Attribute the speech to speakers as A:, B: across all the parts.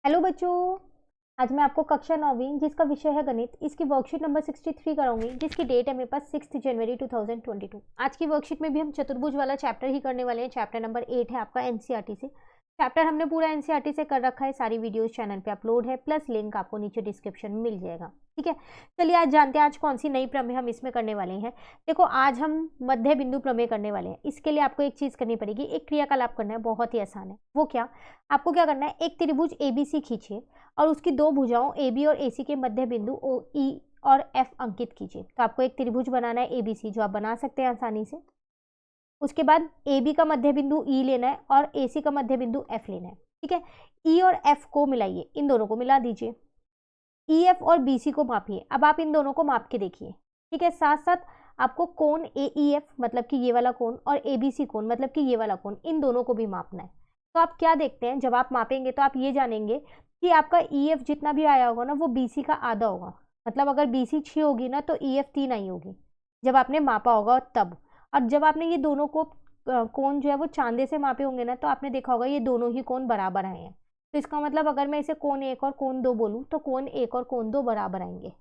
A: Hello बच्चों। आज मैं आपको कक्षा 9वीं जिसका विषय है गणित, इसकी वर्कशीट नंबर 63 कराऊंगी, जिसकी डेट है मेरे पास 6 जनवरी 2022। आज की वर्कशीट में भी हम चतुर्भुज वाला चैप्टर ही करने वाले हैं। चैप्टर नंबर 8 है आपका एनसीईआरटी से। चैप्टर हमने पूरा एनसीईआरटी से कर रखा है, सारी वीडियोस चैनल पे अपलोड है, प्लस लिंक आपको नीचे डिस्क्रिप्शन में मिल जाएगा। ठीक है, चलिए आज जानते हैं आज कौन सी नई प्रमेय हम इसमें करने वाले हैं। देखो, आज हम मध्य बिंदु प्रमेय करने वाले हैं। इसके लिए आपको एक चीज करनी पड़ेगी, एक क्रियाकलाप करना है, बहुत ही आसान है। वो क्या, आपको क्या करना है, एक त्रिभुज एबीसी खींचिए और उसकी दो भुजाओं ए बी और ए सी के मध्य बिंदु ओ ई और एफ अंकित कीजिए। तो आपको एक त्रिभुज बनाना है ए बी सी, जो आप बना सकते हैं आसानी से। उसके बाद ए बी का मध्य बिंदु ई लेना है और ए सी का मध्य बिंदु एफ लेना है। ठीक है, ई और एफ को मिलाइए, इन दोनों को मिला दीजिए। ई एफ और बी सी को मापिए। अब आप इन दोनों को माप के देखिए। ठीक है, साथ साथ आपको कोण ए ई एफ मतलब कि ये वाला कोण और ए बी सी कोण मतलब कि ये वाला कोण, इन दोनों को भी मापना है। तो आप क्या देखते हैं, जब आप मापेंगे तो आप ये जानेंगे कि आपका ई एफ जितना भी आया होगा ना, वो बी सी का आधा होगा। मतलब अगर बी सी 6 होगी ना, तो ई एफ 3 आई होगी जब आपने मापा होगा तब। और जब आपने ये दोनों को कोण जो है वो चांदे से मापे होंगे ना, तो आपने देखा होगा ये दोनों ही कोण बराबर आए हैं। तो इसका मतलब अगर मैं इसे कोण 1 और कोण 2 बोलूं, तो कोण 1 और कोण 2 बराबर आएंगे।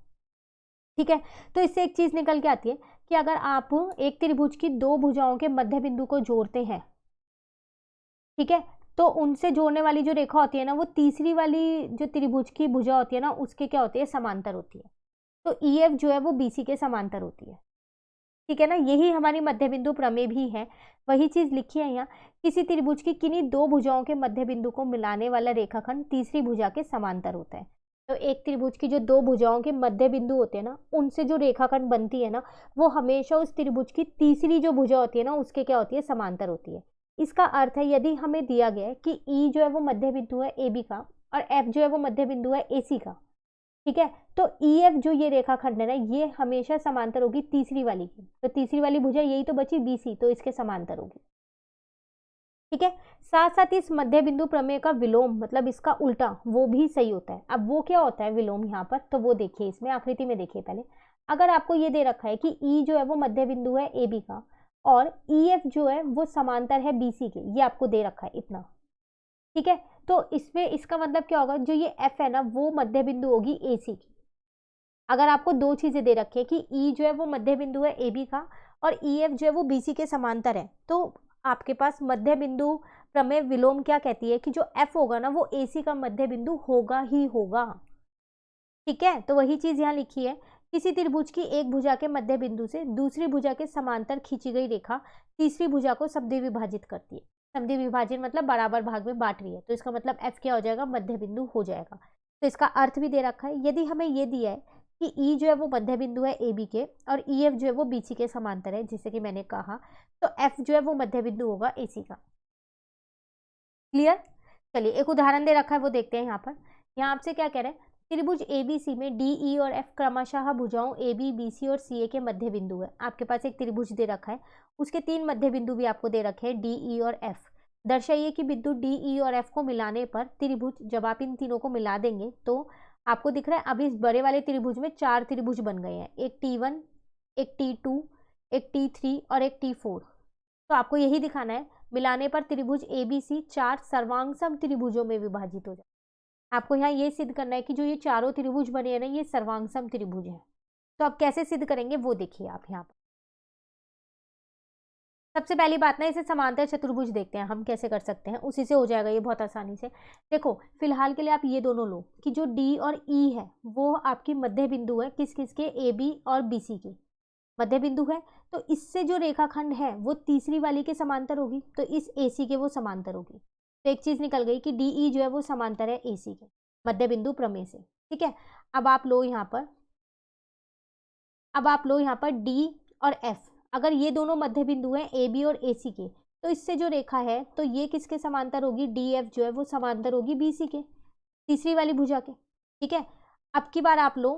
A: ठीक है, तो इससे एक चीज निकल के आती है कि अगर आप एक त्रिभुज की दो भुजाओं के मध्य बिंदु को जोड़ते हैं, ठीक है, तो उनसे जोड़ने वाली जो रेखा होती है ना, वो तीसरी वाली जो त्रिभुज की भुजा होती है ना, उसके क्या होती है, समांतर होती है। तो ई एफ जो है वो बीसी के समांतर होती है। ठीक है ना, यही हमारी मध्य बिंदु प्रमेय भी है। वही चीज लिखी है यहाँ, किसी त्रिभुज की किन्हीं दो भुजाओं के मध्य बिंदु को मिलाने वाला रेखाखंड तीसरी भुजा के समांतर होता है। तो एक त्रिभुज की जो दो भुजाओं के मध्य बिंदु होते हैं ना, उनसे जो रेखाखंड बनती है ना, वो हमेशा उस त्रिभुज की तीसरी जो भुजा होती है ना, उसके क्या होती है, समांतर होती है। इसका अर्थ है, यदि हमें दिया गया है कि ई जो है वो मध्य बिंदु है ए बी का और एफ जो है वो मध्य बिंदु है ए सी का, ठीक है, तो ई एफ जो ये रेखाखंड है ना, ये हमेशा समांतर होगी तीसरी वाली की। तो तीसरी वाली भुजा यही तो बची बी सी, तो इसके समांतर होगी। ठीक है, साथ साथ इस मध्य बिंदु प्रमेय का विलोम मतलब इसका उल्टा वो भी सही होता है। अब वो क्या होता है विलोम यहाँ पर, तो वो देखिए, इसमें आकृति में देखिए पहले। अगर आपको ये दे रखा है कि ई जो है वो मध्य बिंदु है ए बी का और ई एफ जो है वो समांतर है बी सी के, ये आपको दे रखा है इतना। ठीक है, तो इसमें इसका मतलब क्या होगा, जो ये एफ है ना, वो मध्य बिंदु होगी ए सी की। अगर आपको दो चीजें दे रखी है कि ई जो है वो मध्य बिंदु है ए बी का और ई एफ जो है वो बी सी के समांतर है, तो आपके पास मध्य बिंदु प्रमेय विलोम क्या कहती है कि जो एफ होगा ना, वो ए सी का मध्य बिंदु होगा ही होगा। ठीक है, तो वही चीज यहाँ लिखी है, किसी त्रिभुज की एक भुजा के मध्य बिंदु से दूसरी भुजा के समांतर खींची गई रेखा तीसरी भुजा को समद्वि विभाजित करती है। समद्वि विभाजन मतलब बराबर भाग में बांट रही है, तो इसका मतलब एफ क्या हो जाएगा, मध्य बिंदु हो जाएगा। तो इसका अर्थ भी दे रखा है, यदि हमें ये दिया है कि ई जो है वो मध्य बिंदु है ए बी के और ई एफ जो है वो बी सी के समांतर है, जैसे कि मैंने कहा, तो एफ जो है वो मध्य बिंदु होगा ए सी का। क्लियर। चलिए एक उदाहरण दे रखा है, वो देखते हैं यहाँ पर। यहाँ आपसे क्या कह रहे हैं, त्रिभुज एबीसी में डी ई और एफ क्रमशः भुजाओं ए बी बी सी और सी ए के मध्य बिंदु है। आपके पास एक त्रिभुज दे रखा है, उसके तीन मध्य बिंदु भी आपको दे रखे हैं डी ई और एफ। दर्शाइए कि बिंदु डी ई और एफ को मिलाने पर त्रिभुज, जब आप इन तीनों को मिला देंगे तो आपको दिख रहा है अभी इस बड़े वाले त्रिभुज में चार त्रिभुज बन गए हैं, एक T1, एक T2, एक T3 और एक T4। तो आपको यही दिखाना है, मिलाने पर त्रिभुज एबीसी चार सर्वांग त्रिभुजों में विभाजित हो जाए। आपको यहाँ ये सिद्ध करना है कि जो ये चारों त्रिभुज बने हैं ना, ये सर्वांग त्रिभुज हैं। तो आप कैसे सिद्ध करेंगे वो देखिए आप यहाँ पर। सबसे पहली बात ना, इसे समांतर चतुर्भुज देखते हैं हम कैसे कर सकते हैं, उसी से हो जाएगा ये बहुत आसानी से। देखो फिलहाल के लिए आप ये दोनों लो कि जो डी और ई है वो आपकी मध्य बिंदु है किस किस के, ए बी और बी सी की मध्य बिंदु है। तो इससे जो रेखाखंड है वो तीसरी वाली के समांतर होगी, तो इस AC के वो समांतर होगी। तो एक चीज निकल गई कि DE जो है वो समांतर है AC के मध्य बिंदु प्रमेय से। ठीक है, अब आप लो यहाँ पर, D और F, अगर ये दोनों मध्य बिंदु हैं AB और AC के, तो इससे जो रेखा है तो ये किसके समांतर होगी, DF जो है वो समांतर होगी BC के, तीसरी वाली भुजा के। ठीक है, अब की बार आप लो,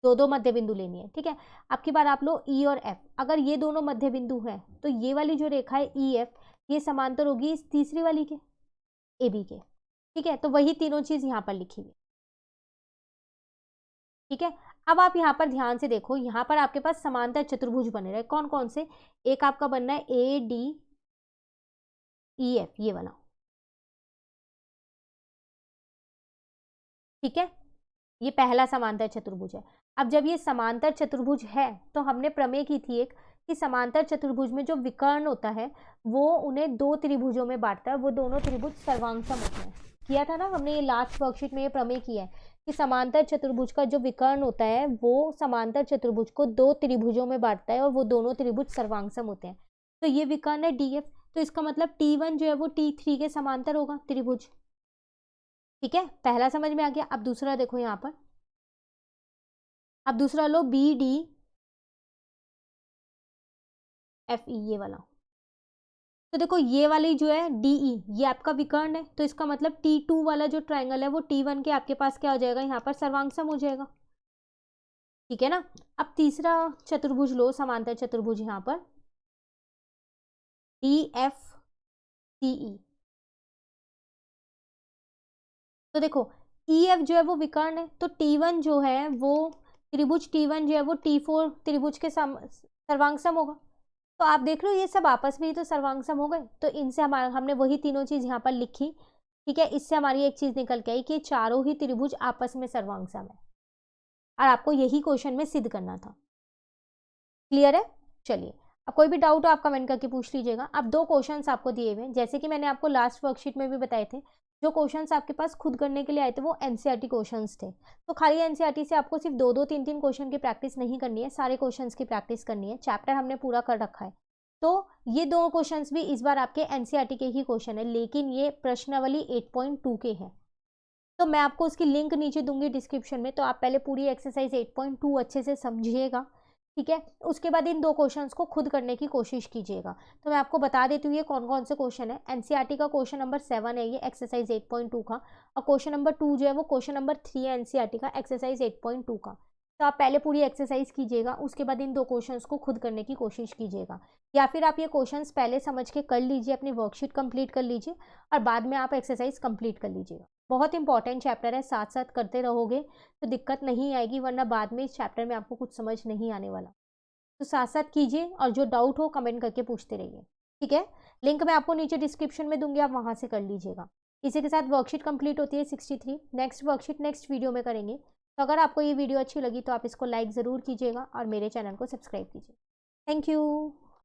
A: दो दो मध्य बिंदु लेनी है। ठीक है, अब की बार आप लो ई और एफ, अगर ये दोनों मध्य बिंदु हैं तो ये वाली जो रेखा है ई एफ, ये समांतर होगी इस तीसरी वाली के, ए बी के। ठीक है, तो वही तीनों चीज यहाँ पर लिखी हुई। ठीक है, अब आप यहाँ पर ध्यान से देखो, यहाँ पर आपके पास समांतर चतुर्भुज बने रहे, कौन कौन से, एक आपका बनना है ए डी ई एफ, ये वाला। ठीक है, ये पहला समांतर चतुर्भुज है। अब जब ये समांतर चतुर्भुज है तो हमने प्रमेय की थी एक कि समांतर चतुर्भुज में जो विकर्ण होता है वो उन्हें दो त्रिभुजों में बांटता है, वो दोनों त्रिभुज सर्वांगसम होते हैं। किया था ना हमने, ये लास्ट वर्कशीट में ये प्रमेय किया है कि समांतर चतुर्भुज का जो विकर्ण होता है वो समांतर चतुर्भुज को दो त्रिभुजों में बांटता है और वो दोनों त्रिभुज सर्वांगसम होते हैं। तो ये विकर्ण है DF, तो इसका मतलब T1 जो है वो T3 के समांतर होगा त्रिभुज। ठीक है, पहला समझ में आ गया। अब दूसरा देखो यहाँ पर, अब दूसरा लो BD FE, ये वाला। तो देखो ये वाली जो है DE ये आपका विकर्ण है, तो इसका मतलब T2 वाला जो ट्रायंगल है वो T1 के आपके पास क्या हो जाएगा, यहाँ पर सर्वांगसम हो जाएगा। ठीक है ना। अब तीसरा चतुर्भुज लो, समांतर चतुर्भुज यहाँ पर DFCE। तो देखो EF जो है वो विकर्ण है, तो T1 जो है वो त्रिभुज T1 जो है वो T4 त्रिभुज के सर्वांगसम होगा। तो आप देख रहे हो ये सब आपस में ही तो सर्वांगसम हो गए, तो इनसे हमने वही तीनों चीज यहाँ पर लिखी। ठीक है, इससे हमारी एक चीज निकल के आई कि चारों ही त्रिभुज आपस में सर्वांगसम है, और आपको यही क्वेश्चन में सिद्ध करना था। क्लियर है। चलिए, अब कोई भी डाउट हो आप कमेंट करके पूछ लीजिएगा। अब दो क्वेश्चंस आपको दिए हुए हैं, जैसे कि मैंने आपको लास्ट वर्कशीट में भी बताए थे, जो क्वेश्चंस आपके पास खुद करने के लिए आए थे वो एनसीईआरटी क्वेश्चंस थे। तो खाली एनसीईआरटी से आपको सिर्फ दो दो तीन तीन क्वेश्चन की प्रैक्टिस नहीं करनी है, सारे क्वेश्चंस की प्रैक्टिस करनी है। चैप्टर हमने पूरा कर रखा है, तो ये दो क्वेश्चंस भी इस बार आपके एनसीईआरटी के ही क्वेश्चन है, लेकिन ये प्रश्नावली 8.2 के हैं। तो मैं आपको उसकी लिंक नीचे दूंगी डिस्क्रिप्शन में, तो आप पहले पूरी एक्सरसाइज 8.2 अच्छे से समझिएगा। ठीक है, उसके बाद इन दो क्वेश्चंस को खुद करने की कोशिश कीजिएगा। तो मैं आपको बता देती हूँ ये कौन कौन से क्वेश्चन है। एनसीईआरटी का क्वेश्चन नंबर 7 है ये एक्सरसाइज 8.2 का, और क्वेश्चन नंबर 2 जो है वो क्वेश्चन नंबर 3 है एनसीईआरटी का एक्सरसाइज 8.2 का। तो आप पहले पूरी एक्सरसाइज कीजिएगा, उसके बाद इन दो क्वेश्चंस को खुद करने की कोशिश कीजिएगा, या फिर आप ये क्वेश्चंस पहले समझ के कर लीजिए, अपनी वर्कशीट कंप्लीट कर लीजिए और बाद में आप एक्सरसाइज कंप्लीट कर लीजिएगा। बहुत इंपॉर्टेंट चैप्टर है, साथ साथ करते रहोगे तो दिक्कत नहीं आएगी, वरना बाद में इस चैप्टर में आपको कुछ समझ नहीं आने वाला। तो साथ साथ कीजिए, और जो डाउट हो कमेंट करके पूछते रहिए। ठीक है, लिंक मैं आपको नीचे डिस्क्रिप्शन में दूंगी, आप वहां से कर लीजिएगा। इसी के साथ वर्कशीट कंप्लीट होती है 63। नेक्स्ट वर्कशीट नेक्स्ट वीडियो में करेंगे। तो अगर आपको ये वीडियो अच्छी लगी तो आप इसको लाइक ज़रूर कीजिएगा और मेरे चैनल को सब्सक्राइब कीजिए। Thank you.